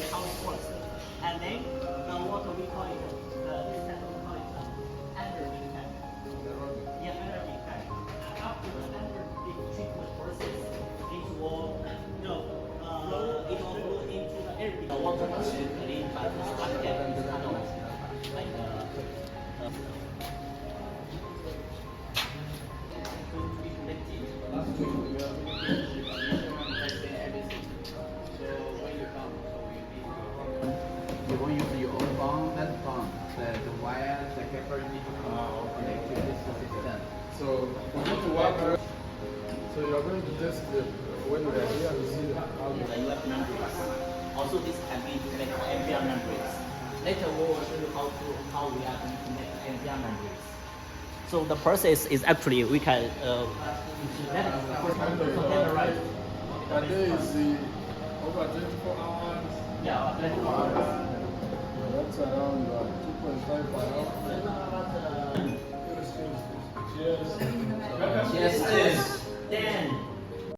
you how it works. And then the water we call it, this time we call it anaerobic tank. Yeah, anaerobic tank. After the anaerobic treatment process, it will flow into the aerobic. The water machine clean, but it's not getting this kind of like You won't use your own phone, that phone. The wire, the cable you need to connect to this system. So we go to work. So you're going to test when we are here to see how the UF membranes. Also, this can be like MBR membranes. Later, we will show you how we are going to make MBR membranes. So the process is actually we can containerized. per day is the over 24 hours. Yeah, 24 hours. That's around 2.5 per hour. Cheers. Yes, yes.